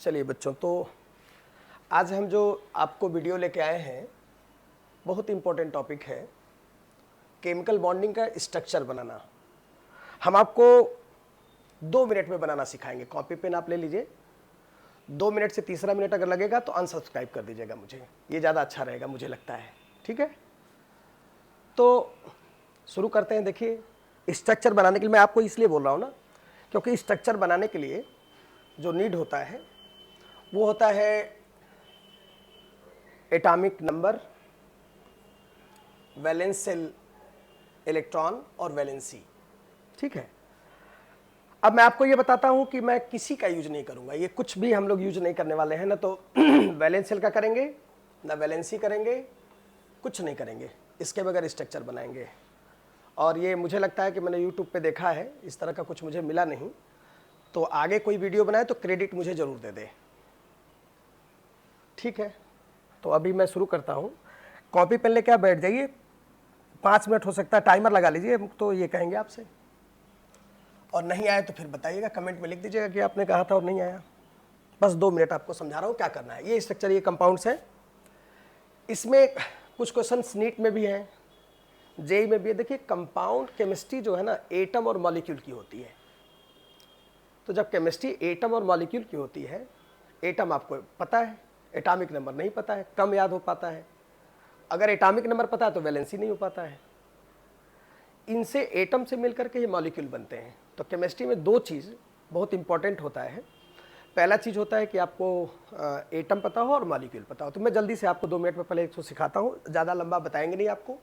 चलिए बच्चों, तो आज हम जो आपको वीडियो लेके आए हैं बहुत इम्पोर्टेंट टॉपिक है केमिकल बॉन्डिंग का स्ट्रक्चर बनाना। हम आपको 2 मिनट में बनाना सिखाएंगे। कॉपी पेन आप ले लीजिए। 2 मिनट से तीसरा मिनट अगर लगेगा तो अनसब्सक्राइब कर दीजिएगा, मुझे ये ज़्यादा अच्छा रहेगा, मुझे लगता है। ठीक है, तो शुरू करते हैं। देखिए, स्ट्रक्चर बनाने के लिए मैं आपको इसलिए बोल रहा हूँ ना, क्योंकि स्ट्रक्चर बनाने के लिए जो नीड होता है वो होता है atomic number, valence shell electron और वैलेंसी। ठीक है, अब मैं आपको ये बताता हूं कि मैं किसी का यूज नहीं करूंगा, ये कुछ भी हम लोग यूज नहीं करने वाले हैं ना। तो वैलेंस शेल का करेंगे ना, वैलेंसी करेंगे, कुछ नहीं करेंगे, इसके बगैर स्ट्रक्चर बनाएंगे। और ये मुझे लगता है कि मैंने यूट्यूब पे देखा है, इस तरह का कुछ मुझे मिला नहीं। तो आगे कोई वीडियो बनाए तो क्रेडिट मुझे ज़रूर दे दे। ठीक है, तो अभी मैं शुरू करता हूँ। कॉपी पेन लेके आप बैठ जाइए। 5 मिनट हो सकता है, टाइमर लगा लीजिए, तो ये कहेंगे आपसे। और नहीं आया तो फिर बताइएगा, कमेंट में लिख दीजिएगा कि आपने कहा था और नहीं आया। बस 2 मिनट आपको समझा रहा हूँ क्या करना है। ये स्ट्रक्चर, ये कंपाउंड्स हैं। इसमें कुछ क्वेश्चन नीट में भी हैं, जेई में भी है। देखिए, कंपाउंड केमिस्ट्री जो है ना, एटम और मॉलिक्यूल की होती है। तो जब केमिस्ट्री एटम और मॉलिक्यूल की होती है, एटम आपको पता है, एटॉमिक नंबर नहीं पता है, कम याद हो पाता है। अगर एटॉमिक नंबर पता है तो वैलेंसी नहीं हो पाता है। इनसे एटम से मिलकर के ये मॉलिक्यूल बनते हैं। तो केमिस्ट्री में 2 चीज़ बहुत इंपॉर्टेंट होता है। पहला चीज़ होता है कि आपको एटम पता हो और मॉलिक्यूल पता हो। तो मैं जल्दी से आपको 2 मिनट में पहले इसको सिखाता हूँ, ज़्यादा लंबा बताएंगे नहीं आपको।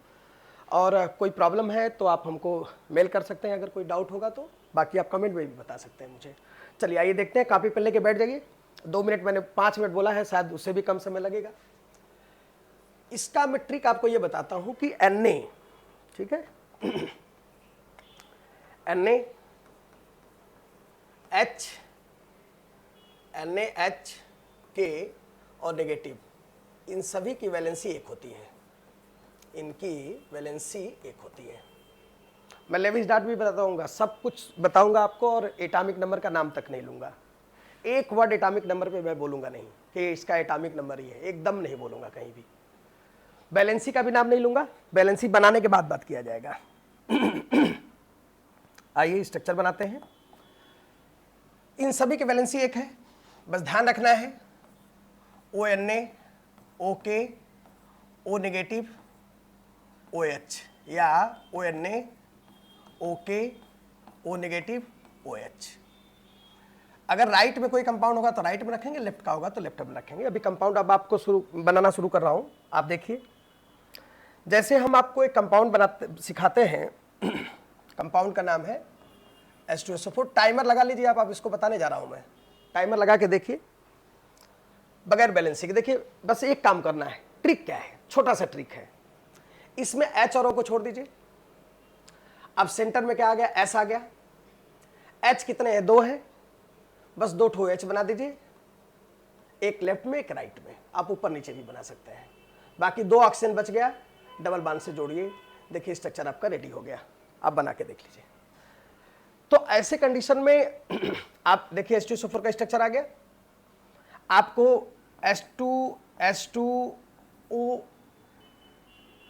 और कोई प्रॉब्लम है तो आप हमको मेल कर सकते हैं, अगर कोई डाउट होगा तो। बाकी आप कमेंट में भी बता सकते हैं मुझे। चलिए आइए देखते हैं, कॉपी पेन लेके बैठ जाइए। 2 मिनट, मैंने 5 मिनट बोला है, शायद उससे भी कम समय लगेगा। इसका मैं ट्रिक आपको ये बताता हूं कि Na, ठीक है, Na, NaH के और नेगेटिव, इन सभी की वैलेंसी एक होती है। इनकी वैलेंसी एक होती है। मैं लेविस डॉट भी बताऊंगा, सब कुछ बताऊंगा आपको, और एटॉमिक नंबर का नाम तक नहीं लूंगा। एक वर्ड एटॉमिक नंबर पे मैं बोलूंगा नहीं कि इसका एटॉमिक नंबर ही है, एकदम नहीं बोलूंगा कहीं भी। वैलेंसी का भी नाम नहीं लूंगा, वैलेंसी बनाने के बाद बात किया जाएगा। आइए स्ट्रक्चर बनाते हैं। इन सभी की वैलेंसी एक है, बस ध्यान रखना है। ONA, OK, O negative, OH, या ONA, OK, O negative, OH। अगर राइट में कोई कंपाउंड होगा तो राइट में रखेंगे, लेफ्ट का होगा तो लेफ्ट में रखेंगे। अभी कंपाउंड अब आपको बनाना शुरू कर रहा हूं। आप देखिए, जैसे हम आपको एक कंपाउंड बनाते सिखाते हैं, कंपाउंड का नाम है H2SO4। टाइमर लगा लीजिए आप इसको बताने जा रहा हूं मैं। टाइमर लगा के देखिए, बगैर बैलेंसिंग के देखिए। बस एक काम करना है। ट्रिक क्या है, छोटा सा ट्रिक है। इसमें H और O को छोड़ दीजिए। अब सेंटर में क्या आ गया, S आ गया। H कितने हैं, 2 है, बस 2 ठो H बना दीजिए, एक लेफ्ट में एक राइट में। आप ऊपर नीचे भी बना सकते हैं। बाकी 2 ऑक्सीजन बच गया, डबल बॉन्ड से जोड़िए। देखिए स्ट्रक्चर आपका रेडी हो गया। आप बना के देख लीजिए। तो ऐसे कंडीशन में आप देखिए H2SO4 का स्ट्रक्चर आ गया। आपको H2O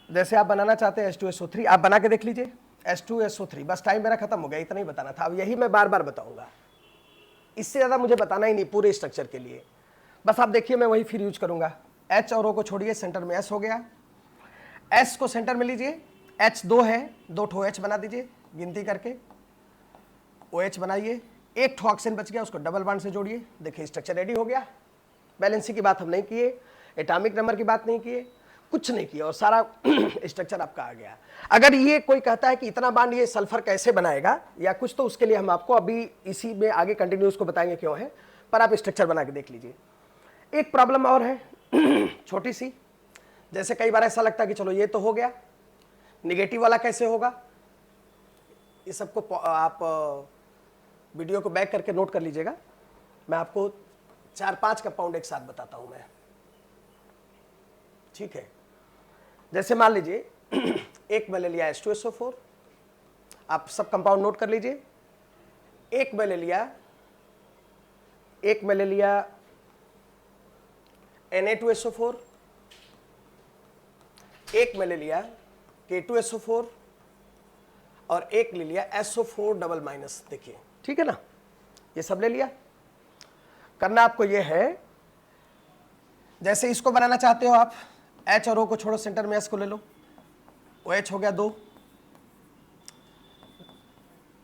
जैसे आप बनाना चाहते हैं, H2SO3 आप बना के देख लीजिए। H2SO3, बस टाइम मेरा खत्म हो गया, इतना ही बताना था। अब यही मैं बार बार बताऊंगा, इससे ज़्यादा मुझे बताना ही नहीं पूरे स्ट्रक्चर के लिए। बस आप देखिए, मैं वही फिर यूज करूंगा। H और O को छोड़िए, सेंटर में S हो गया। S को सेंटर में लीजिए, H 2 है, 2 ठो H बना दीजिए गिनती करके। OH बनाइए, एक ठो ऑक्सीजन बच गया, उसको डबल बॉन्ड से जोड़िए। देखिए स्ट्रक्चर रेडी हो गया। बैलेंसी की बात हम नहीं किए, एटॉमिक नंबर की बात नहीं किए, कुछ नहीं किया, और सारा स्ट्रक्चर आपका आ गया। अगर ये कोई कहता है कि इतना बॉन्ड ये सल्फर कैसे बनाएगा या कुछ, तो उसके लिए हम आपको अभी इसी में आगे कंटिन्यूस को बताएंगे क्यों है, पर आप स्ट्रक्चर बना के देख लीजिए। एक प्रॉब्लम और है छोटी सी। जैसे कई बार ऐसा लगता है कि चलो ये तो हो गया, निगेटिव वाला कैसे होगा। ये सबको आप वीडियो को बैक करके नोट कर लीजिएगा। मैं आपको 4-5 कंपाउंड एक साथ बताता हूं मैं। ठीक है, जैसे मान लीजिए एक मैं ले लिया H2SO4, आप सब कंपाउंड नोट कर लीजिए। एक मैं ले लिया Na2SO4, एक में ले लिया K2SO4 और एक ले लिया SO4 डबल माइनस। देखिए ठीक है ना, ये सब ले लिया। करना आपको ये है, जैसे इसको बनाना चाहते हो आप, H और O को छोड़ो, सेंटर में S को ले लो, OH हो गया, दो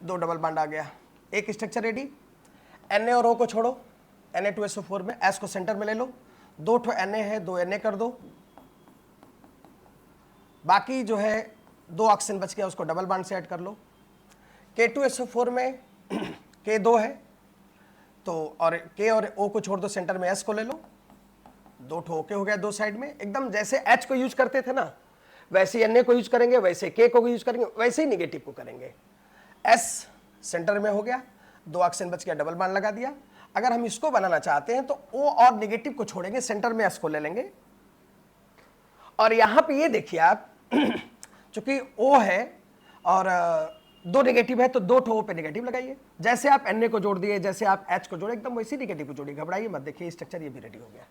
डबल बॉन्ड आ गया, एक स्ट्रक्चर रेडी। Na और O को छोड़ो, Na2SO4 में S को सेंटर में ले लो, दो ठो Na है, दो Na कर दो, बाकी जो है दो ऑक्सीजन बच गया, उसको डबल बॉन्ड से ऐड कर लो। K2SO4 में K दो है तो, और K और O को छोड़ दो, सेंटर में S को ले लो, दो ठो ओके हो गया दो साइड में। एकदम जैसे H को यूज करते थे ना, वैसे ही Na को यूज करेंगे, वैसे K को यूज करेंगे, वैसे ही निगेटिव को करेंगे। S सेंटर में हो गया, दो ऑक्सीजन बच गया, डबल बॉन्ड लगा दिया। अगर हम इसको बनाना चाहते हैं तो O और निगेटिव को छोड़ेंगे, सेंटर में S को ले लेंगे। और यहां पे ये देखिए आप, चूंकि O है और दो नेगेटिव है तो दो ठो O पे नेगेटिव लगाइए। जैसे आप Na को जोड़ दिए, जैसे आप H को जोड़े, एकदम वैसे निगेटिव को जोड़िए, घबराइए मत। देखिए स्ट्रक्चर ये भी रेडी हो गया,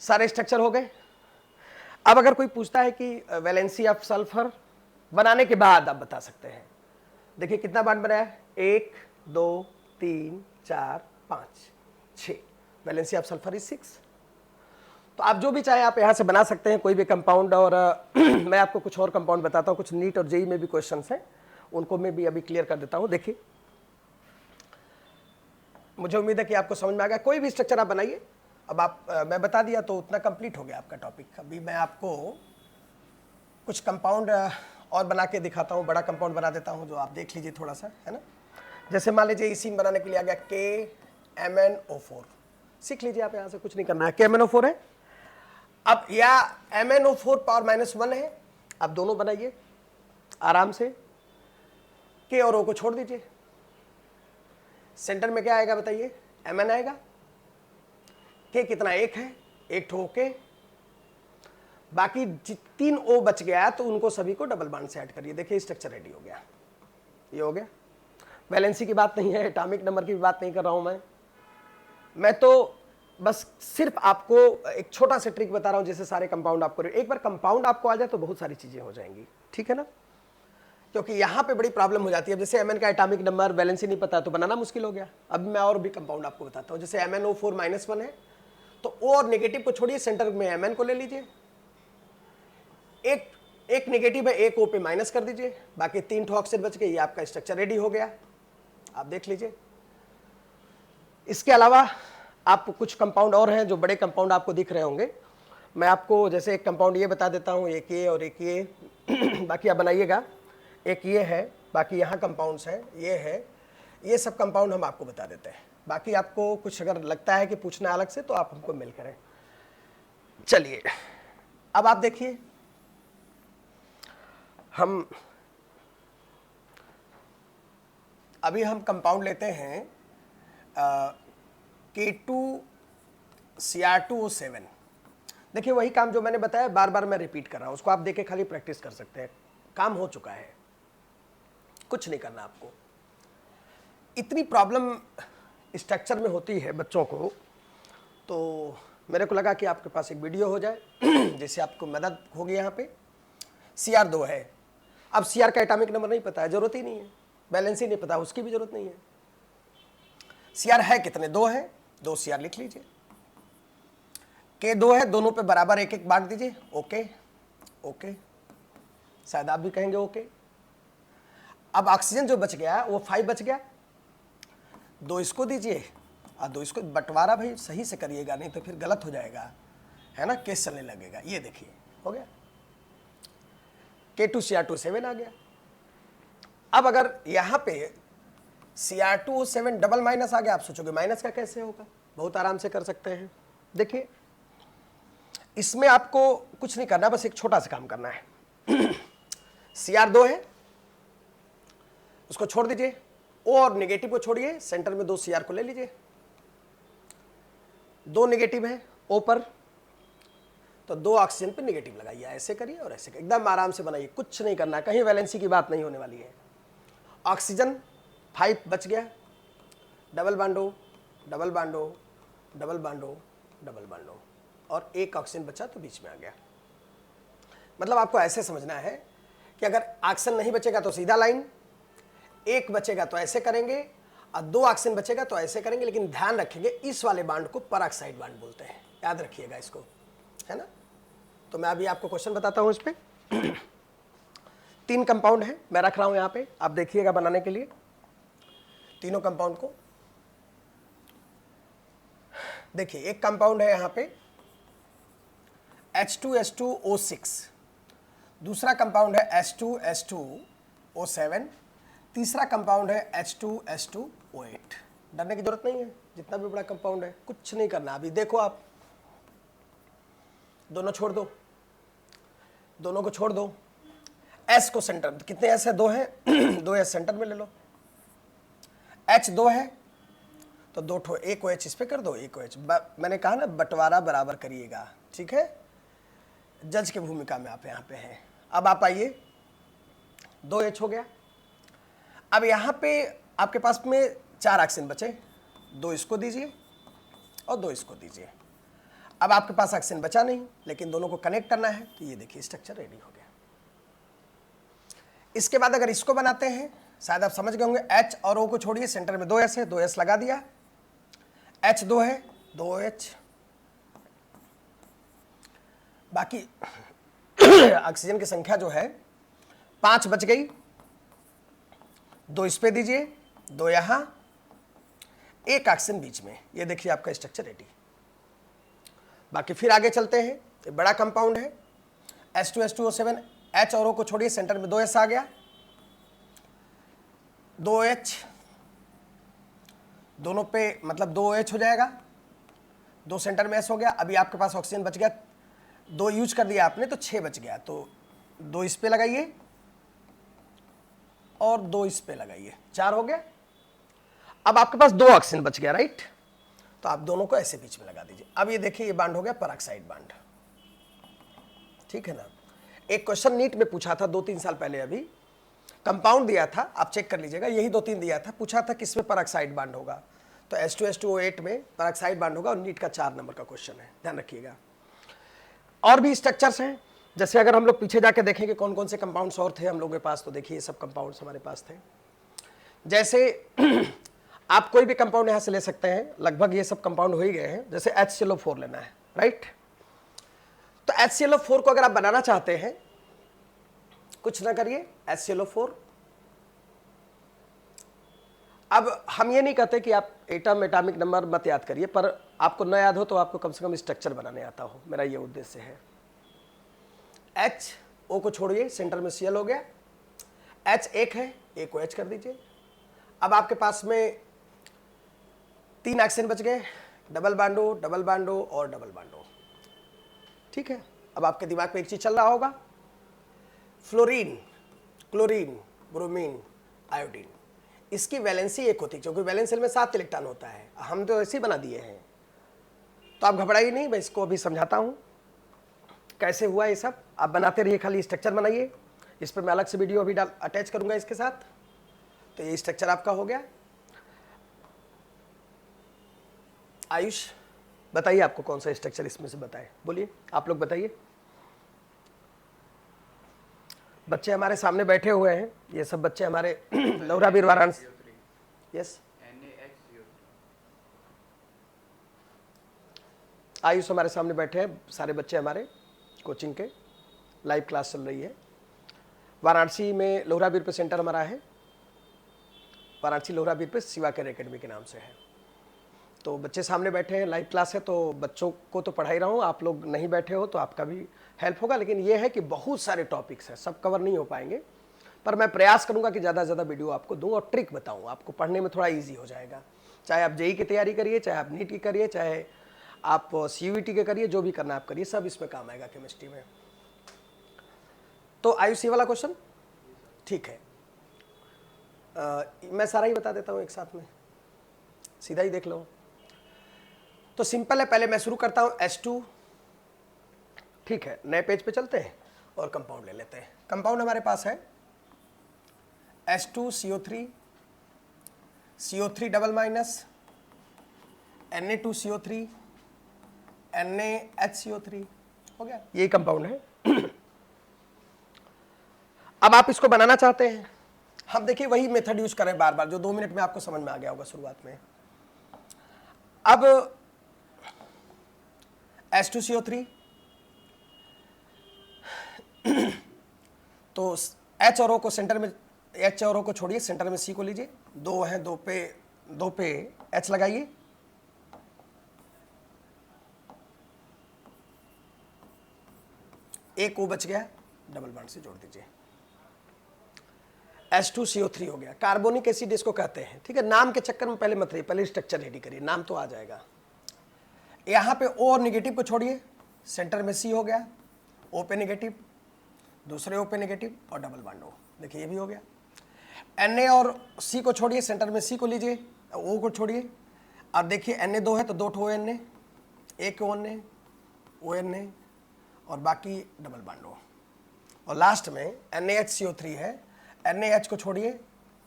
सारे स्ट्रक्चर हो गए। अब अगर कोई पूछता है कि वैलेंसी ऑफ सल्फर बनाने के बाद आप बता सकते हैं, देखिए कितना बॉन्ड बनाया है, 1 2 3 4 5 6, वैलेंसी ऑफ सल्फर इज 6। तो आप जो भी चाहे आप यहां से बना सकते हैं कोई भी कंपाउंड। और मैं आपको कुछ और कंपाउंड बताता हूं, कुछ नीट और जेई में भी क्वेश्चंस हैं, उनको मैं भी अभी क्लियर कर देता हूं। देखिए मुझे उम्मीद है कि आपको समझ में आ गया। कोई भी स्ट्रक्चर आप बनाइए। अब आप मैं बता दिया तो उतना कंप्लीट हो गया आपका टॉपिक। अभी मैं आपको कुछ कंपाउंड और बना के दिखाता हूँ, बड़ा कंपाउंड बना देता हूँ, जो आप देख लीजिए थोड़ा सा, है ना। जैसे मान लीजिए इसीन बनाने के लिए आ गया KMnO4, सीख लीजिए आप, यहाँ से कुछ नहीं करना है, KMnO4 है। अब या MnO4 पावर -1 है, अब दोनों बनाइए आराम से। K और O को छोड़ दीजिए, सेंटर में क्या आएगा बताइए, Mn आएगा। K कितना, एक है, एक ठो ओके, बाकी 3 O बच गया तो उनको सभी को डबल बॉन्ड से ऐड करिए। देखिए स्ट्रक्चर रेडी हो गया, ये हो गया। वैलेंसी की बात नहीं है, एटॉमिक नंबर की बात नहीं कर रहा हूं मैं तो बस सिर्फ आपको एक छोटा सा ट्रिक बता रहा हूं, जिससे सारे कंपाउंड आपको, एक बार कंपाउंड आपको आ जाए तो बहुत सारी चीजें हो जाएंगी, ठीक है ना। क्योंकि यहां पे बड़ी प्रॉब्लम हो जाती है। जैसे Mn का एटॉमिक नंबर वैलेंसी नहीं पता तो बनाना मुश्किल हो गया। अब मैं और भी कंपाउंड आपको बताता हूं। जैसे MnO4 -1 है तो O और नेगेटिव को छोड़िए, सेंटर में Mn को ले लीजिए। एक नेगेटिव है, एक O पे माइनस कर दीजिए, बाकी 3 ठो ऑक्सीजन बच गए, ये आपका स्ट्रक्चर रेडी हो गया। आप देख लीजिए। इसके अलावा आप कुछ कंपाउंड और हैं जो बड़े कंपाउंड आपको दिख रहे होंगे। मैं आपको जैसे एक कंपाउंड ये बता देता हूँ, एक ये और एक ये बाकी आप बनाइएगा। एक ये है, बाकी यहाँ कंपाउंड्स हैं, ये है, ये सब कंपाउंड हम आपको बता देते हैं। बाकी आपको कुछ अगर लगता है कि पूछना अलग से तो आप हमको मेल करें। चलिए अब आप देखिए, अभी हम कंपाउंड लेते हैं K2Cr2O7। देखिए वही काम जो मैंने बताया, बार बार मैं रिपीट कर रहा हूं, उसको आप देखे खाली प्रैक्टिस कर सकते हैं। काम हो चुका है, कुछ नहीं करना आपको। इतनी प्रॉब्लम स्ट्रक्चर में होती है बच्चों को, तो मेरे को लगा कि आपके पास एक वीडियो हो जाए जिससे आपको मदद होगी। यहाँ पे Cr2 है। अब Cr का एटॉमिक नंबर नहीं पता है, जरूरत ही नहीं है। वैलेंसी नहीं पता, उसकी भी जरूरत नहीं है। Cr है कितने, 2 है, 2 Cr लिख लीजिए। K 2 है, दोनों पे बराबर एक एक बांट दीजिए। ओके ओके, शायद आप भी कहेंगे ओके। अब ऑक्सीजन जो बच गया वो 5 बच गया, 2 इसको दीजिए और 2 इसको। बंटवारा भाई सही से करिएगा, नहीं तो फिर गलत हो जाएगा, है ना, केस चलने लगेगा। ये देखिए हो गया, K2Cr2O7 आ गया। अब अगर यहां पे Cr2O7 डबल माइनस आ गया, आप सोचोगे माइनस का कैसे होगा, बहुत आराम से कर सकते हैं। देखिए इसमें आपको कुछ नहीं करना, बस एक छोटा सा काम करना है। Cr2 है, उसको छोड़ दीजिए। O और नेगेटिव को छोड़िए, सेंटर में 2 Cr को ले लीजिए। 2 नेगेटिव है O पर, तो 2 ऑक्सीजन पे नेगेटिव लगाइए। ऐसे करिए और ऐसे करिए, एकदम आराम से बनाइए, कुछ नहीं करना, कहीं वैलेंसी की बात नहीं होने वाली है। ऑक्सीजन 5 बच गया, डबल बांडो डबल बांडो डबल बांडो डबल बांडो, और एक ऑक्सीजन बचा तो बीच में आ गया। मतलब आपको ऐसे समझना है कि अगर ऑक्सीजन नहीं बचेगा तो सीधा लाइन, एक बचेगा तो ऐसे करेंगे, और दो ऑक्सीजन बचेगा तो ऐसे करेंगे, लेकिन ध्यान रखेंगे इस वाले बांड को परऑक्साइड बांड बोलते हैं, याद रखिएगा इसको, है ना। तो मैं अभी आपको क्वेश्चन बताता हूं इस पे। 3 कंपाउंड है, मैं रख रहा हूं यहां पे, आप देखिएगा बनाने के लिए तीनों कंपाउंड को। देखिए एक कंपाउंड है यहां पे H2S2O6, दूसरा कंपाउंड है H2S2O7, तीसरा कंपाउंड है H2S2O8। डरने की जरूरत नहीं है, जितना भी बड़ा कंपाउंड है कुछ नहीं करना। अभी देखो आप, दोनों छोड़ दो, दोनों को छोड़ दो, S को सेंटर, कितने S है? 2 है, 2 S सेंटर में ले लो। H 2 है तो 2 ठो, एक OH इस पे कर दो, एक OH। मैंने कहा ना बंटवारा बराबर करिएगा, ठीक है। जज की भूमिका में आप यहाँ पे हैं। अब आप आइए, 2 H हो गया। अब यहाँ पे आपके पास में 4 ऑक्सीजन बचे, 2 इसको दीजिए और 2 इसको दीजिए। अब आपके पास ऑक्सीजन बचा नहीं, लेकिन दोनों को कनेक्ट करना है, तो ये देखिए स्ट्रक्चर रेडी हो गया। इसके बाद अगर इसको बनाते हैं, शायद आप समझ गए होंगे, H और O को छोड़िए, सेंटर में 2 S है, 2 S लगा दिया, H 2 है, 2 OH, बाकी ऑक्सीजन की संख्या जो है 5 बच गई, 2 इस पे दीजिए, 2 यहां, एक ऑक्सीजन बीच में। ये देखिए आपका स्ट्रक्चर रेडी। बाकी फिर आगे चलते हैं, ये बड़ा कंपाउंड है H2S2O7, H और O को छोड़िए, सेंटर में 2 S आ गया, 2 H, दोनों पे मतलब 2 OH हो जाएगा, 2 सेंटर में S हो गया। अभी आपके पास ऑक्सीजन बच गया, 2 यूज कर दिया आपने तो 6 बच गया, तो 2 इस पे लगाइए और 2 इस पे लगाइए, 4 हो गया। अब आपके पास 2 ऑक्सीजन बच गया, राइट, तो आप दोनों को ऐसे बीच में लगा दीजिए। अब ये देखिए ये बांड हो गया परऑक्साइड बांड, ठीक है ना। एक क्वेश्चन नीट में पूछा था 2-3 साल पहले, अभी कंपाउंड दिया था, आप चेक कर लीजिएगा, यही 2-3 दिया था, पूछा था किसमें परऑक्साइड बांड होगा, तो H2S2O8 में परऑक्साइड बांड होगा, और नीट का 4 नंबर का क्वेश्चन है, ध्यान रखिएगा। और भी स्ट्रक्चर्स हैं, जैसे अगर हम लोग पीछे जाके देखेंगे कौन कौन से कंपाउंड्स और थे हम लोगों के पास, तो देखिए ये सब कंपाउंड्स हमारे पास थे। जैसे आप कोई भी कंपाउंड यहां से ले सकते हैं, लगभग ये सब कंपाउंड हो ही गए हैं। जैसे HClO4 लेना है, राइट, तो HClO4 को अगर आप बनाना चाहते हैं, कुछ ना करिए, HClO4। अब हम ये नहीं कहते कि आप एटम एटॉमिक नंबर मत याद करिए, पर आपको न याद हो तो आपको कम से कम स्ट्रक्चर बनाने आता हो, मेरा ये उद्देश्य है। H, O को छोड़िए, सेंटर में Cl हो गया, H एक है, एक को H कर दीजिए। अब आपके पास में 3 ऑक्सीजन बच गए, डबल बांडो और डबल बांडो, ठीक है। अब आपके दिमाग में एक चीज चल रहा होगा, फ्लोरीन, क्लोरीन, ब्रोमीन, आयोडीन, इसकी वैलेंसी एक होती है, क्योंकि वैलेंस शेल में 7 इलेक्ट्रॉन होता है, हम तो ऐसे ही बना दिए हैं। तो आप घबराइए नहीं, मैं इसको अभी समझाता हूं कैसे हुआ ये सब, आप बनाते रहिए, खाली स्ट्रक्चर बनाइए। इस पर मैं अलग से वीडियो अभी अटैच करूंगा इसके साथ। तो ये स्ट्रक्चर आपका हो गया। आयुष बताइए, आपको कौन सा स्ट्रक्चर इसमें से बताए, बोलिए, आप लोग बताइए। बच्चे हमारे सामने बैठे हुए हैं, ये सब बच्चे हमारे लोहराबीर वाराणसी। यस, आयुष हमारे सामने बैठे हैं, सारे बच्चे हमारे कोचिंग के, लाइव क्लास चल रही है। वाराणसी में लोहराबीर पे सेंटर हमारा है, वाराणसी लोहराबीर पे शिवा केयर एकेडमी के नाम से है। तो बच्चे सामने बैठे हैं, लाइव क्लास है, तो बच्चों को तो पढ़ा ही रहा हूँ, आप लोग नहीं बैठे हो तो आपका भी हेल्प होगा। लेकिन ये है कि बहुत सारे टॉपिक्स हैं, सब कवर नहीं हो पाएंगे, पर मैं प्रयास करूंगा कि ज़्यादा से ज़्यादा वीडियो आपको दूं और ट्रिक बताऊं, आपको पढ़ने में थोड़ा ईजी हो जाएगा। चाहे आप जेई की तैयारी करिए, चाहे आप नीट की करिए, चाहे आप CUET के करिए, जो भी करना आप करिए, सब इसमें काम आएगा केमिस्ट्री में। तो आयुष वाला क्वेश्चन ठीक है, मैं सारा ही बता देता हूँ एक साथ में, सीधा ही देख लो। तो सिंपल है, पहले मैं शुरू करता हूँ H2, ठीक है, नए पेज पे चलते हैं और कंपाउंड ले लेते हैं। कंपाउंड हमारे पास है H2CO3, CO3 double minus, Na2CO3, NaHCO3 हो गया, यही कंपाउंड है। अब आप इसको बनाना चाहते हैं, हम देखिए वही मेथड यूज करें बार बार, जो 2 मिनट में आपको समझ में आ गया होगा शुरुआत में। अब H2CO3, तो H और O को सेंटर में, H और O को छोड़िए, सेंटर में C को लीजिए, 2 है, 2 पे H लगाइए, एक O बच गया, डबल बॉन्ड से जोड़ दीजिए, H2CO3 हो गया। कार्बोनिक एसिड इसको कहते हैं, ठीक है। नाम के चक्कर में पहले मत रहिए, पहले स्ट्रक्चर रेडी करिए, नाम तो आ जाएगा। यहां पे O और निगेटिव को छोड़िए, सेंटर में C हो गया, O पे निगेटिव, दूसरे O पे निगेटिव और डबल बॉन्ड O, देखिए ये भी हो गया। Na और C को छोड़िए, सेंटर में C को लीजिए, O को छोड़िए, और देखिए Na2 है तो 2 ठो Na, एक ONA, ONA और बाकी डबल बॉन्ड O, और लास्ट में NaHCO3 है, NaH को छोड़िए,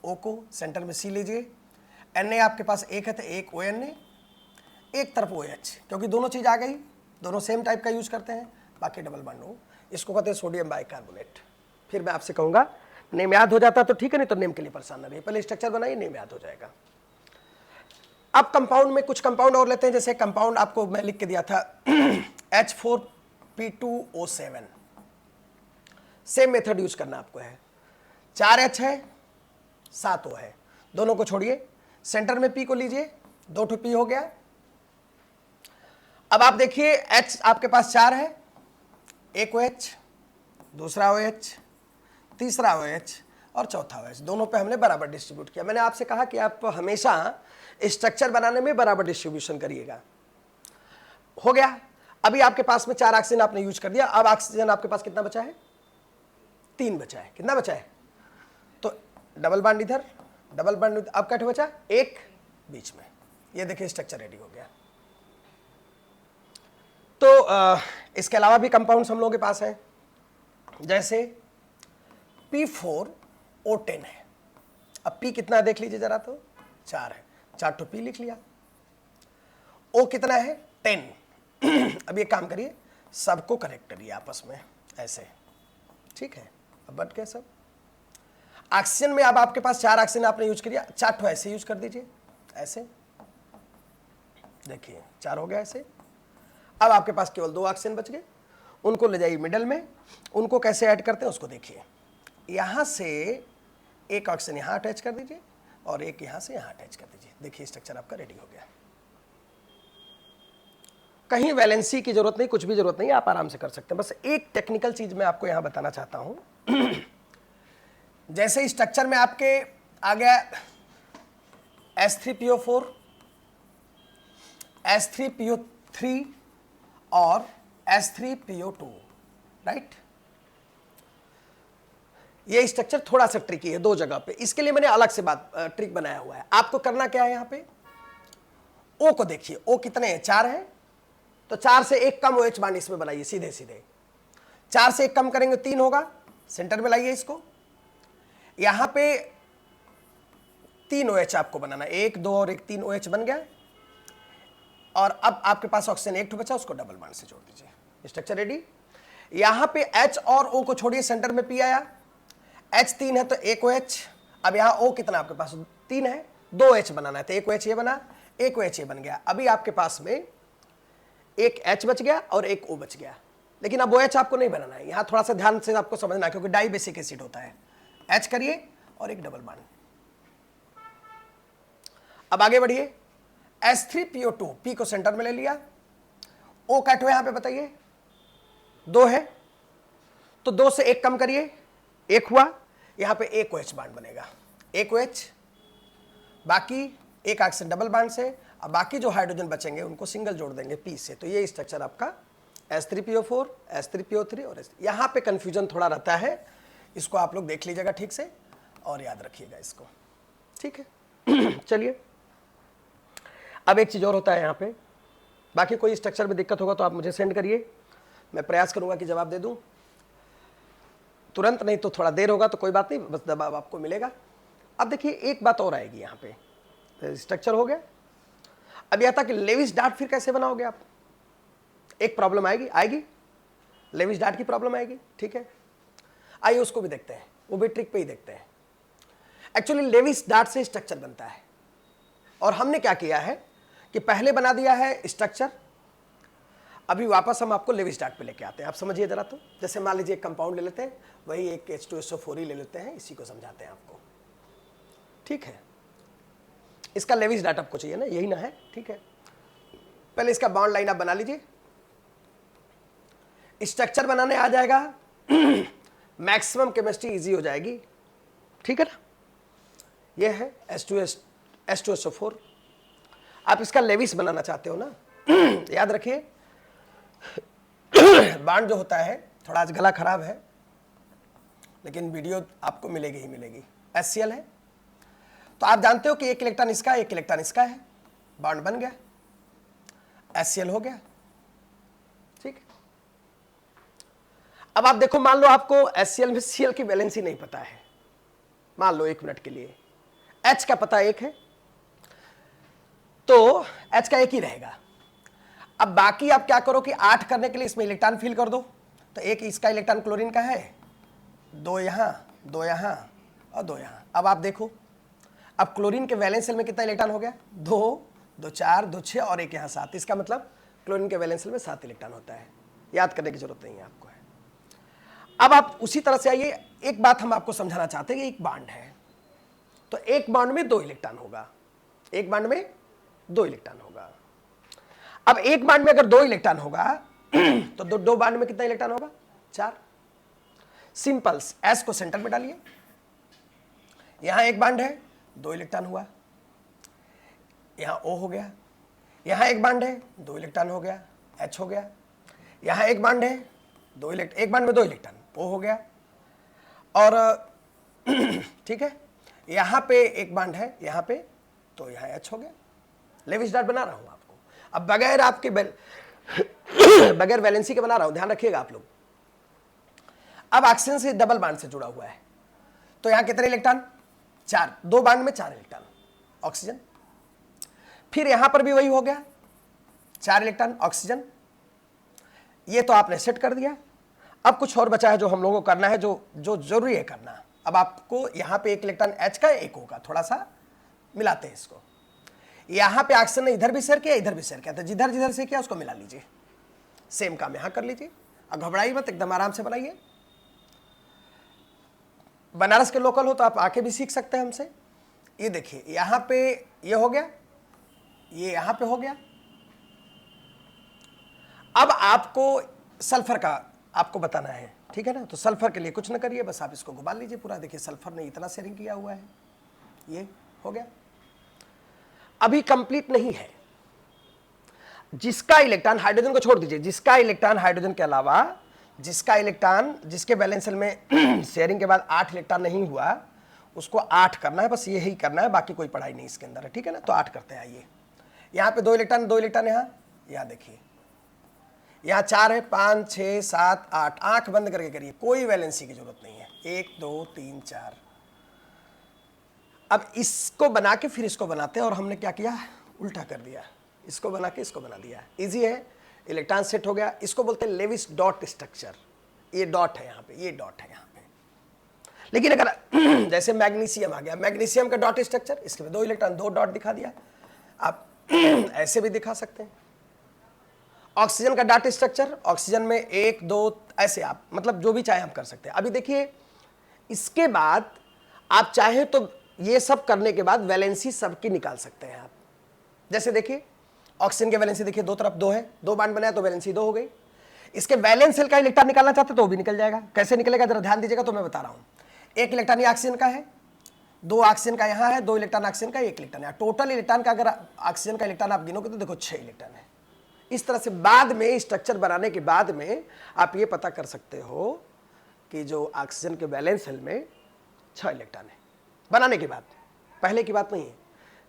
O को सेंटर में C लीजिए, Na आपके पास एक है तो एक ONA, एक तरफ OH, क्योंकि दोनों चीज आ गई, दोनों सेम टाइप का यूज करते हैं, बाकी डबल बॉन्ड O, इसको कहते हैं सोडियम बाइकार्बोनेट। फिर मैं आपसे कहूंगा नेम याद हो जाता तो ठीक है, नहीं तो नेम के लिए परेशान न रहिए, पहले स्ट्रक्चर बनाइए, नेम याद हो जाएगा। अब कंपाउंड में कुछ कंपाउंड और लेते हैं, जैसे कंपाउंड आपको मैं लिख के दिया था H4P2O7, सेम मेथड यूज करना आपको है, 4H है, 7O है, दोनों को छोड़िए, सेंटर में P को लीजिए, 2 ठो P हो गया। अब आप देखिए H आपके पास 4 है, एक OH, दूसरा OH, तीसरा OH और चौथा OH, दोनों पे हमने बराबर डिस्ट्रीब्यूट किया। मैंने आपसे कहा कि आप हमेशा स्ट्रक्चर बनाने में बराबर डिस्ट्रीब्यूशन करिएगा। हो गया। अभी आपके पास में 4 ऑक्सीजन आपने यूज कर दिया, अब ऑक्सीजन आपके पास कितना बचा है? 3 बचा है। कितना बचा है? तो डबल बॉन्ड इधर, डबल बॉन्ड, अब क्या बचा? एक बीच में। ये देखिए स्ट्रक्चर रेडी हो गया। तो इसके अलावा भी कंपाउंड्स हम लोगों के पास हैं, जैसे P4O10 है। अब P कितना है देख लीजिए जरा, तो 4 है, 4 तो P लिख लिया। O कितना है? 10। अब ये काम करिए, सबको कनेक्ट करिए आपस में ऐसे, ठीक है। अब बट गए सब। ऑक्सीजन में अब आपके पास 4 ऑक्सीजन आपने यूज किया, 4 ठो ऐसे यूज कर दीजिए, ऐसे देखिए 4 हो गया ऐसे। अब आपके पास केवल 2 ऑक्सीजन बच गए, उनको ले जाइए मिडल में। उनको कैसे ऐड करते हैं उसको देखिए, यहां से एक ऑक्सीजन यहां अटैच कर दीजिए और एक यहां से यहां अटैच कर दीजिए। देखिए स्ट्रक्चर आपका रेडी हो गया। कहीं वैलेंसी की जरूरत नहीं, कुछ भी जरूरत नहीं, आप आराम से कर सकते हैं। बस एक टेक्निकल चीज मैं आपको यहां बताना चाहता हूं। जैसे स्ट्रक्चर में आपके आ गया H3PO4, H3PO3 और H3PO2, राइट। ये स्ट्रक्चर थोड़ा सा ट्रिकी है 2 जगह पे, इसके लिए मैंने अलग से बात ट्रिक बनाया हुआ है। आपको करना क्या है, यहां पे O को देखिए, O कितने हैं? 4 है, तो 4 से एक कम OH बांड इसमें बनाइए सीधे सीधे। 4 से एक कम करेंगे 3 होगा, सेंटर में लाइए इसको। यहां पे 3 OH आपको बनाना, 1 2 और 1 3 OH बन गया। और अब आपके पास ऑक्सीजन एक बचा, उसको डबल बॉन्ड से जोड़ दीजिए। Structure ready. यहां पे H और O को छोड़िए, सेंटर में P आया, H 3 है तो एक OH। अब यहां O कितना आपके पास? 3 है, 2 OH बनाना है, तो एक OH ये बना, एक OH ये बन गया। अभी आपके पास में एक H बच गया और एक O बच गया। लेकिन अब OH आपको नहीं बनाना है, यहां थोड़ा सा ध्यान से आपको समझना है, क्योंकि डाई बेसिक एसिड होता है। H करिए और एक डबल बॉन्ड। अब आगे बढ़िए, H3PO2, P को सेंटर में ले लिया, O कैट हुआ यहां पे बताइए? 2 है, तो 2 से एक कम करिए, एक हुआ। यहां पे एक OH बांड बनेगा, एक OH, बाकी एक ऑक्सीजन डबल बांड से, अब बाकी जो हाइड्रोजन बचेंगे उनको सिंगल जोड़ देंगे P से। तो ये स्ट्रक्चर आपका H3PO4, H3PO3 और यहां पे कंफ्यूजन थोड़ा रहता है, इसको आप लोग देख लीजिएगा ठीक से और याद रखिएगा इसको, ठीक है। चलिए, अब एक चीज और होता है यहां पे, बाकी कोई स्ट्रक्चर में दिक्कत होगा तो आप मुझे सेंड करिए, मैं प्रयास करूंगा कि जवाब दे दूं। तुरंत नहीं तो थोड़ा देर होगा तो कोई बात नहीं, बस जवाब आपको मिलेगा। अब देखिए एक बात और आएगी यहां पे, तो स्ट्रक्चर हो गया। अब यह था कि लेविस डार्ट फिर कैसे बनाओगे आप? एक प्रॉब्लम आएगी, आएगी, लेविस डार्ट की प्रॉब्लम आएगी, ठीक है। आइए उसको भी देखते हैं, वो भी ट्रिक पे ही देखते हैं। एक्चुअली लेविस डार्ट से स्ट्रक्चर बनता है, और हमने क्या किया है कि पहले बना दिया है स्ट्रक्चर, अभी वापस हम आपको लेविस डार्ट पे लेके आते हैं। आप समझिए जरा, तो जैसे मान लीजिए एक कंपाउंड ले लेते हैं, वही एक H2SO4 ही ले लेते हैं, इसी को समझाते हैं आपको, ठीक है। इसका लेविस डार्ट आपको चाहिए ना, यही ना है, ठीक है। पहले इसका बॉन्ड लाइन आप बना लीजिए, स्ट्रक्चर बनाने आ जाएगा, मैक्सिमम केमिस्ट्री इजी हो जाएगी, ठीक है ना। ये है H2SO4। आप इसका लेविस बनाना चाहते हो ना, याद रखिए बॉन्ड जो होता है, थोड़ा आज गला खराब है लेकिन वीडियो आपको मिलेगी ही मिलेगी। HCl है तो आप जानते हो कि एक इलेक्ट्रॉन इसका, एक इलेक्ट्रॉन इसका है, बॉन्ड बन गया, HCl हो गया, ठीक। अब आप देखो, मान लो आपको HCl में Cl की वैलेंसी नहीं पता है, मान लो 1 मिनट के लिए, H का पता 1 है तो H का 1 ही रहेगा। अब बाकी आप क्या करो कि 8 करने के लिए इसमें इलेक्ट्रॉन फिल कर दो, तो एक इसका इलेक्ट्रॉन क्लोरीन का है, 2 यहां, 2 यहां और 2 यहां। अब आप देखो, अब क्लोरीन के वैलेंस शेल में कितना इलेक्ट्रॉन हो गया, 2, 2 4, 2 6 और एक यहां 7। इसका मतलब क्लोरीन के वैलेंस शेल में 7 इलेक्ट्रॉन होता है, याद करने की जरूरत नहीं है आपको है। अब आप उसी तरह से आइए, एक बात हम आपको समझाना चाहते हैं कि एक बॉन्ड है तो एक बॉन्ड में 2 इलेक्ट्रॉन होगा, एक बॉन्ड में 2 इलेक्ट्रॉन होगा। अब एक बॉन्ड में अगर 2 इलेक्ट्रॉन होगा तो दो बॉन्ड में कितना इलेक्ट्रॉन होगा, 4। सिंपल्स, एस को सेंटर में डालिए, यहां एक बॉन्ड है, 2 इलेक्ट्रॉन हुआ, यहां O हो गया, यहां एक बॉन्ड है, 2 इलेक्ट्रॉन हो गया, H हो गया, यहां एक बॉन्ड है, एक बॉन्ड में 2 इलेक्ट्रॉन, O हो गया, और ठीक है, यहां पे एक बॉन्ड है, यहां पे, तो यहां H हो गया। लेविस डार्ट बना रहा हूं आपको, अब बगैर आपके बगैर वैलेंसी के बना रहा हूं, ध्यान रखिएगा आप लोग। अब ऑक्सीजन से डबल बॉन्ड से जुड़ा हुआ है तो यहां कितने इलेक्ट्रॉन, 4, 2 बॉन्ड में 4 इलेक्ट्रॉन ऑक्सीजन। फिर यहां पर भी वही हो गया, 4 इलेक्ट्रॉन ऑक्सीजन। ये तो आपने सेट कर दिया। अब कुछ और बचा है जो हम लोगों को करना है, जो जरूरी है करना। अब आपको यहां पे एक इलेक्ट्रॉन H का, एक होगा, थोड़ा सा मिलाते हैं इसको। यहां पे ऑक्सीजन ने इधर भी शेयर किया, इधर भी शेयर किया, तो जिधर जिधर से किया उसको मिला लीजिए, सेम काम यहां कर लीजिए। अब घबराइए मत, एकदम आराम से बनाइए। बनारस के लोकल हो तो आप आके भी सीख सकते हैं हमसे। ये देखिए, यहां पे ये हो गया, ये यहां पे हो गया। अब आपको सल्फर का आपको बताना है, ठीक है ना। तो सल्फर के लिए कुछ ना करिए, बस आप इसको घुमा लीजिए पूरा। देखिए सल्फर ने इतना शेयरिंग किया हुआ है, ये हो गया। अभी कंप्लीट नहीं है, जिसका इलेक्ट्रॉन, हाइड्रोजन को छोड़ दीजिए, जिसका इलेक्ट्रॉन हाइड्रोजन के अलावा, जिसका इलेक्ट्रॉन, जिसके वैलेंस शेल में शेयरिंग के बाद 8 इलेक्ट्रॉन नहीं हुआ, उसको 8 करना है, बस यही करना है, बाकी कोई पढ़ाई नहीं इसके अंदर है, ठीक है ना। तो 8 करते हैं। आइए, यहाँ पे 2 इलेक्ट्रॉन, 2 इलेक्ट्रॉन यहाँ देखिए, यहाँ 4 है, 5 6 7 8। आंख बंद करके करिए, कोई वैलेंसी की जरूरत नहीं है। 1 2 3 4। अब इसको बना के फिर इसको बनाते हैं, और हमने क्या किया, उल्टा कर दिया, इसको बना के इसको बना दिया। इजी है, इलेक्ट्रॉन सेट हो गया। इसको बोलते हैं लेविस डॉट स्ट्रक्चर। ये डॉट है यहाँ पे, ये डॉट है यहाँ पे। लेकिन अगर जैसे मैग्नीशियम आ गया, मैग्नीशियम का डॉट स्ट्रक्चर, इसके में 2 इलेक्ट्रॉन, 2 डॉट दिखा दिया। आप ऐसे भी दिखा सकते हैं। ऑक्सीजन का डॉट स्ट्रक्चर, ऑक्सीजन में 1 2, ऐसे आप मतलब जो भी चाहे हम कर सकते हैं। अभी देखिए, इसके बाद आप चाहे तो ये सब करने के बाद वैलेंसी सबकी निकाल सकते हैं आप। जैसे देखिए, ऑक्सीजन के वैलेंसी देखिए, 2 तरफ 2 है, 2 बॉन्ड बनाया तो वैलेंसी 2 हो गई। इसके वैलेंस शेल का इलेक्ट्रॉन निकालना चाहते तो वो भी निकल जाएगा। कैसे निकलेगा जरा ध्यान दीजिएगा, तो मैं बता रहा हूं। 1 इलेक्ट्रॉन ऑक्सीजन का है, 2 ऑक्सीजन का यहाँ है, 2 इलेक्ट्रॉन ऑक्सीजन का, 1 इलेक्ट्रॉन यहाँ। टोटल इलेक्ट्रॉन का अगर ऑक्सीजन का इलेक्ट्रॉन आप गिनोगे तो देखो 6 इलेक्ट्रॉन है। इस तरह से बाद में स्ट्रक्चर बनाने के बाद में आप ये पता कर सकते हो कि जो ऑक्सीजन के वैलेंस शेल में 6 इलेक्ट्रॉन है बनाने के बाद, पहले की बात नहीं है।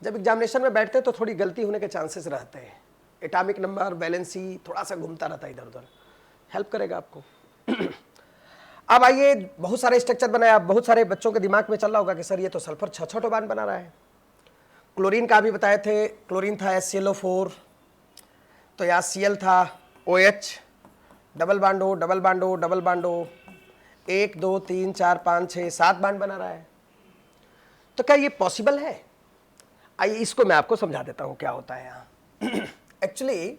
जब एग्जामिनेशन में बैठते हैं तो थोड़ी गलती होने के चांसेस रहते हैं। एटॉमिक नंबर, वैलेंसी थोड़ा सा घूमता रहता है इधर उधर, हेल्प करेगा आपको। अब आइए, बहुत सारे स्ट्रक्चर बनाया। बहुत सारे बच्चों के दिमाग में चल रहा होगा कि सर ये तो सल्फर 6 बॉन्ड बना रहा है। क्लोरीन का भी बताए थे, क्लोरीन था HClO4, तो यहाँ Cl था, OH, double bond O, double bond O, double bond O, 1 2 3 4 5 6 7 bond बना रहा है। तो क्या ये पॉसिबल है? आइए इसको मैं आपको समझा देता हूं क्या होता है यहां। एक्चुअली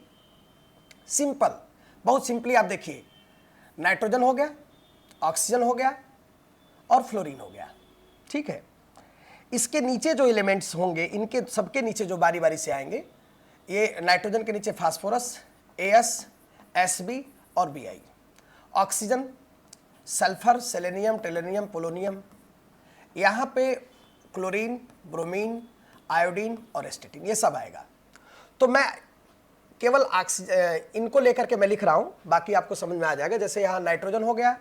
सिंपल, बहुत सिंपली आप देखिए, नाइट्रोजन हो गया, ऑक्सीजन हो गया और फ्लोरीन हो गया, ठीक है। इसके नीचे जो एलिमेंट्स होंगे, इनके सबके नीचे जो बारी बारी से आएंगे, ये नाइट्रोजन के नीचे फास्फोरस, AS, SB और Bi, oxygen sulphur, selenium, tellurium, polonium, यहाँ पे क्लोरीन, ब्रोमीन, आयोडीन और एस्टेटिन, ये सब आएगा। तो मैं केवल इनको लेकर के मैं लिख रहा हूँ, बाकी आपको समझ में आ जाएगा। जैसे यहाँ नाइट्रोजन हो गया,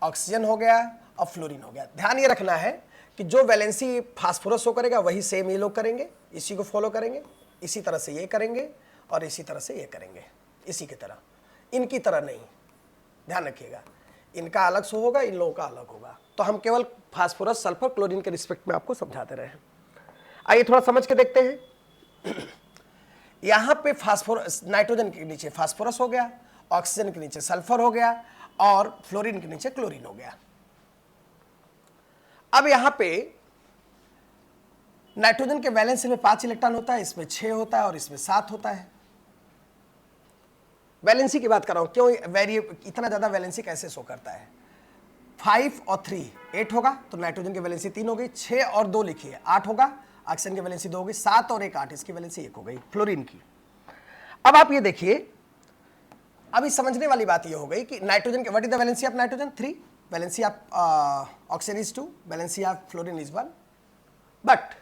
ऑक्सीजन हो गया और फ्लोरीन हो गया। ध्यान ये रखना है कि जो वैलेंसी फास्फोरस शो करेगा वही सेम ये लोग करेंगे, इसी को फॉलो करेंगे, इसी तरह से ये करेंगे और इसी तरह से ये करेंगे, इसी की तरह, इनकी तरह नहीं। ध्यान रखिएगा, इनका अलग से होगा, इन लोगों का अलग होगा। तो हम केवल फास्फोरस, सल्फर, क्लोरीन के रिस्पेक्ट में आपको समझाते रहे हैं। आइए थोड़ा समझ के देखते हैं। यहां पे फास्फोरस, नाइट्रोजन के नीचे फास्फोरस हो गया, ऑक्सीजन के नीचे सल्फर हो गया और फ्लोरीन के नीचे क्लोरीन हो गया। अब यहां पे नाइट्रोजन के वैलेंसी में 5 इलेक्ट्रॉन होता है, इसमें 6 होता है और इसमें 7 होता है। वैलेंसी की बात कर रहा हूं, क्यों इतना ज्यादा वैलेंसी कैसे शो करता है? 5 और 3 8 होगा, तो नाइट्रोजन की वैलेंसी 3 हो गई। 6 और 2 लिखिए, 8 होगा, ऑक्सीजन की वैलेंसी 2 हो गई। 7 और 1 8, इसकी वैलेंसी 1 हो गई फ्लोरीन की। अब आप ये देखिए, अभी समझने वाली बात ये हो गई कि नाइट्रोजन के what is the valency of nitrogen? 3, valency of oxygen is 2, valency of fluorine is 1। But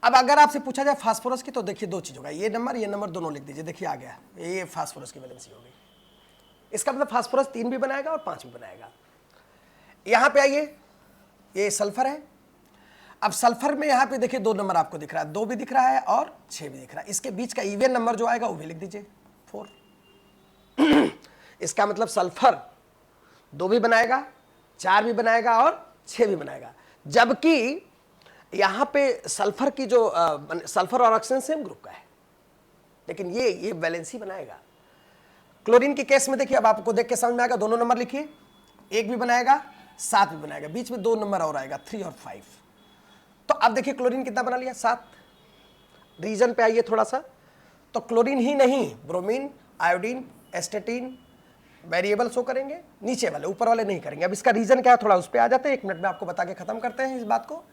अब अगर आपसे पूछा जाए फास्फोरस की, तो देखिए 2 चीज होगा, ये नंबर दोनों लिख दीजिए। देखिए आ गया, ये फास्फोरस की वैलेंसी हो गई। इसका मतलब फास्फोरस 3 भी बनाएगा और 5 भी बनाएगा। यहां पे आइए, ये सल्फर है। अब सल्फर में यहां पे देखिए 2 नंबर आपको दिख रहा है, 2 भी दिख रहा है और 6 भी दिख रहा है। इसके बीच का इवन नंबर जो आएगा वो भी लिख दीजिए, 4। इसका मतलब सल्फर 2 भी बनाएगा, 4 भी बनाएगा और 6 भी बनाएगा। जबकि यहां पे सल्फर की जो सल्फर और ऑक्सीजन सेम ग्रुप का है, लेकिन ये वैलेंसी बनाएगा। क्लोरीन के केस में देखिए, अब आपको देख के समझ में आएगा, दोनों नंबर लिखिए, 1 भी बनाएगा, 7 भी बनाएगा, बीच में 2 नंबर और आएगा, 3 और 5। तो अब देखिए क्लोरीन कितना बना लिया, 7। रीजन पे आइए थोड़ा सा, तो क्लोरीन ही नहीं, ब्रोमीन, आयोडीन, एस्टेटिन वेरिएबल शो करेंगे, नीचे वाले, ऊपर वाले नहीं करेंगे। अब इसका रीजन क्या है, थोड़ा उस पर आ जाते हैं, 1 मिनट में आपको बता के खत्म करते हैं इस बात को।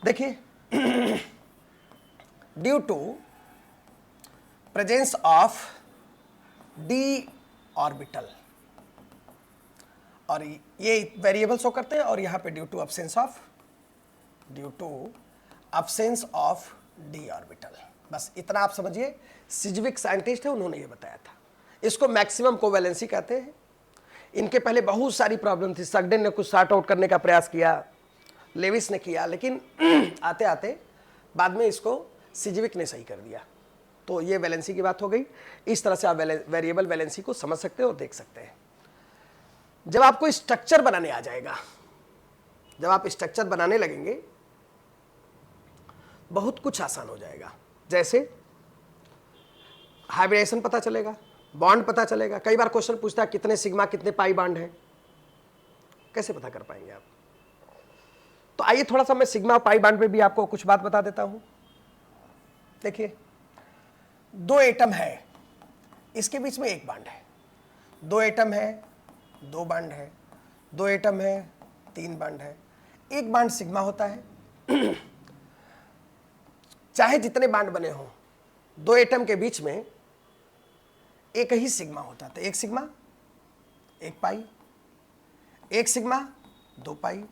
देखिए, due to presence of d orbital, और ये वेरिएबल शो करते हैं, और यहां पे due to absence of d orbital. बस इतना आप समझिए। सिज्विक साइंटिस्ट है, उन्होंने ये बताया था। इसको मैक्सिमम कोवैलेंसी कहते हैं। इनके पहले बहुत सारी प्रॉब्लम थी, सगडेन ने कुछ सॉर्ट आउट करने का प्रयास किया, लेविस ने किया, लेकिन आते आते बाद में इसको सिज्विक ने सही कर दिया। तो ये वैलेंसी की बात हो गई। इस तरह से आप वेरिएबल वैलेंसी को समझ सकते हो और देख सकते हैं। जब आपको स्ट्रक्चर बनाने आ जाएगा, जब आप स्ट्रक्चर बनाने लगेंगे, बहुत कुछ आसान हो जाएगा। जैसे हाइब्रिडेशन पता चलेगा, बॉन्ड पता चलेगा। कई बार क्वेश्चन पूछता है कितने सिग्मा कितने पाई बॉन्ड है, कैसे पता कर पाएंगे आप? तो आइए थोड़ा सा मैं सिग्मा पाई बॉन्ड पे भी आपको कुछ बात बता देता हूं। देखिए, 2 एटम है, इसके बीच में 1 बॉन्ड है। 2 एटम है, 2 बॉन्ड है। 2 एटम है, 3 बॉन्ड है। 1 बॉन्ड सिग्मा होता है। चाहे जितने बॉन्ड बने हों, 2 एटम के बीच में एक ही सिग्मा होता है। तो 1 सिग्मा 1 पाई, 1 सिग्मा 2 पाई।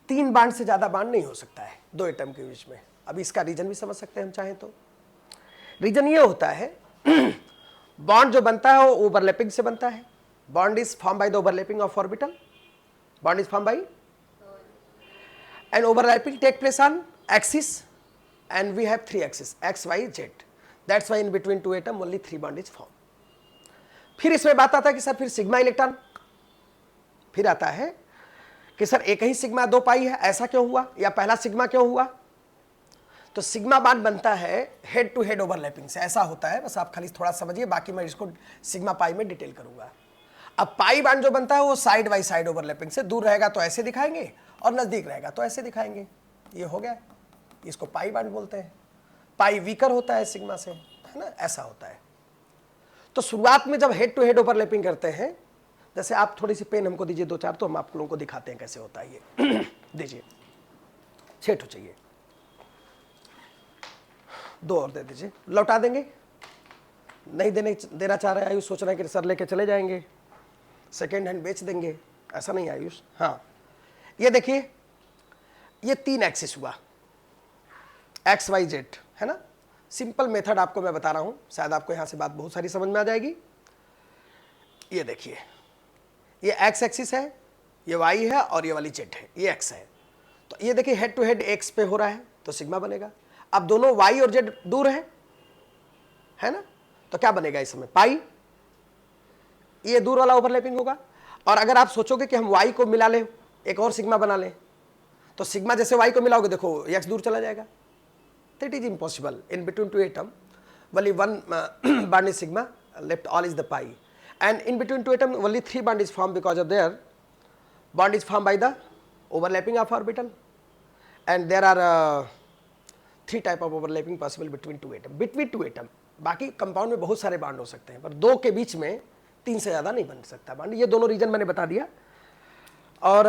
3 बॉन्ड से ज्यादा बॉन्ड नहीं हो सकता है 2 एटम के बीच में। अभी इसका रीजन भी समझ सकते हैं हम चाहें तो। रीजन ये होता है, बॉन्ड जो बनता है वो ओवरलैपिंग से बनता है। Bond is form by the overlapping of orbital. Bond is form by and overlapping take place on axis, and we have 3 axes x, y, z. That's why in between 2 atom only 3 bond is formed. फिर इसमें बात आता है कि sir फिर sigma electron, फिर आता है कि सर एक ही सिग्मा 2 पाई है, ऐसा क्यों हुआ, या पहला सिग्मा क्यों हुआ? तो सिग्मा बांड बनता है हेड टू हेड ओवरलैपिंग से, ऐसा होता है, बस आप खाली थोड़ा समझिए, बाकी मैं इसको सिग्मा पाई में डिटेल करूंगा। अब पाई बांड जो बनता है वो साइड बाई साइड ओवरलैपिंग से, दूर रहेगा तो ऐसे दिखाएंगे और नजदीक रहेगा तो ऐसे दिखाएंगे, ये हो गया, इसको पाई बांड बोलते हैं। पाई वीकर होता है सिग्मा से, है ना, ऐसा होता है। तो शुरुआत में जब हेड टू हेड ओवरलैपिंग करते हैं, जैसे आप थोड़ी सी पेन हमको दीजिए 2-4, तो हम आप लोगों को दिखाते हैं कैसे होता है ये। दीजिए 6 ठो चाहिए, 2 और दे दीजिए, लौटा देंगे, नहीं देना चाह रहे आयुष, सोच रहे हैं कि सर लेके चले जाएंगे, सेकेंड हैंड बेच देंगे, ऐसा नहीं आयुष। हाँ, ये देखिए, ये 3 एक्सिस हुआ, एक्स वाई जेड, है ना। सिंपल मेथड आपको मैं बता रहा हूं, शायद आपको यहां से बात बहुत सारी समझ में आ जाएगी। ये देखिए, ये एक्स एक्सिस है, ये वाई है और ये वाली जेड है, ये एक्स है। तो ये देखिए हेड टू हेड एक्स पे हो रहा है तो सिग्मा बनेगा। अब दोनों वाई और जेड दूर है ना, तो क्या बनेगा इस समय, पाई, ये दूर वाला ओवरलैपिंग होगा। और अगर आप सोचोगे कि हम वाई को मिला लें, एक और सिग्मा बना लें, तो सिग्मा जैसे वाई को मिलाओगे, देखो एक्स दूर चला जाएगा, तो it is impossible. In between 2 atom only 1 bond is sigma, left all is the pi, and in between 2 atom only 3 bond is formed because of their bond is formed by the overlapping of orbital, and there are 3 type of overlapping possible between 2 atom, between 2 atom। बाकी compound में बहुत सारे bond हो सकते हैं, पर 2 के बीच में 3 से ज़्यादा नहीं बन सकता बॉन्ड। ये दोनों रीजन मैंने बता दिया। और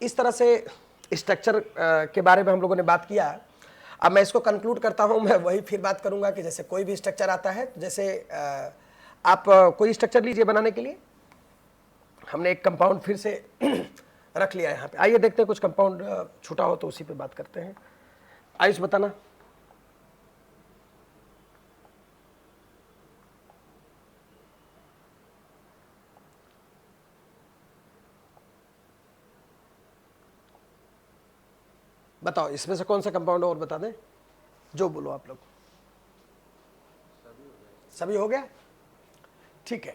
इस तरह से स्ट्रक्चर के बारे में हम लोगों ने बात किया। अब मैं इसको कंक्लूड करता हूं, मैं वही फिर बात करूंगा कि जैसे कोई भी स्ट्रक्चर आता है, जैसे आप कोई स्ट्रक्चर लीजिए बनाने के लिए, हमने एक कंपाउंड फिर से रख लिया यहाँ पे, आइए देखते हैं कुछ कंपाउंड छूटा हो तो उसी पे बात करते हैं। आयुष बताना। बताओ इसमें से कौन सा कंपाउंड और बता दें, जो बोलो आप लोग। सभी हो गया, ठीक है।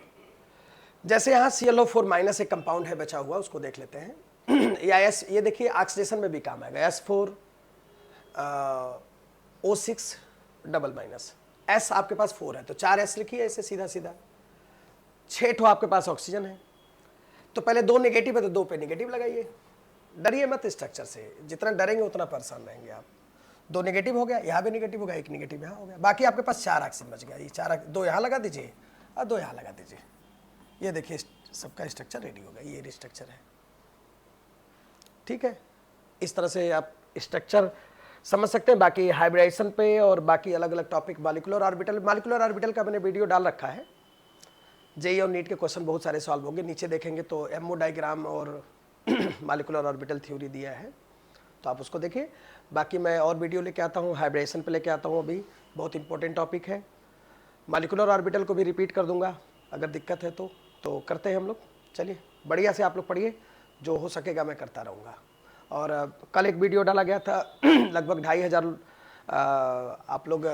जैसे यहाँ ClO4 माइनस एक कंपाउंड है बचा हुआ, उसको देख लेते हैं। या एस, ये देखिए ऑक्सीडेशन में भी काम आएगा, S4 O6 double minus, S आपके पास 4 है तो 4 S लिखिए ऐसे सीधा सीधा। 6 ठो आपके पास ऑक्सीजन है, तो पहले 2 नेगेटिव है तो 2 पे नेगेटिव लगाइए। डरिए मत स्ट्रक्चर से, जितना डरेंगे उतना परेशान रहेंगे आप। 2 नेगेटिव हो गया, यहाँ भी नेगेटिव हो गया, 1 नेगेटिव यहाँ हो गया, बाकी आपके पास 4 ऑक्सीजन बच गया। ये 4, 2 यहाँ लगा दीजिए और 2 यहाँ लगा दीजिए। ये देखिए सबका स्ट्रक्चर रेडी हो गया, ये स्ट्रक्चर है, ठीक है। इस तरह से आप स्ट्रक्चर समझ सकते हैं। बाकी हाइब्रिडाइजेशन पे और बाकी अलग अलग टॉपिक, मॉलिक्यूलर ऑर्बिटल का मैंने वीडियो डाल रखा है। जेईई और नीट के क्वेश्चन बहुत सारे सॉल्व होंगे, नीचे देखेंगे तो एमओ डायग्राम और मॉलिक्यूलर ऑर्बिटल थ्योरी दिया है, तो आप उसको देखिए। बाकी मैं और वीडियो लेके आता हूँ, हाइब्रिडेशन पे लेके आता हूँ, अभी बहुत इंपॉर्टेंट टॉपिक है। मॉलिक्यूलर ऑर्बिटल को भी रिपीट कर दूंगा, अगर दिक्कत है तो करते हैं हम लोग। चलिए बढ़िया से आप लोग पढ़िए, जो हो सकेगा मैं करता रहूँगा। और कल एक वीडियो डाला गया था, लगभग 2500 आप लोग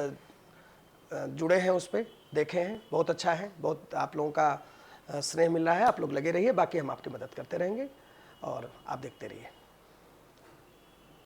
जुड़े हैं, उस पर देखे हैं, बहुत अच्छा है, बहुत आप लोगों का स्नेह मिल रहा है। आप लोग लगे रहिए, बाकी हम आपकी मदद करते रहेंगे और आप देखते रहिए।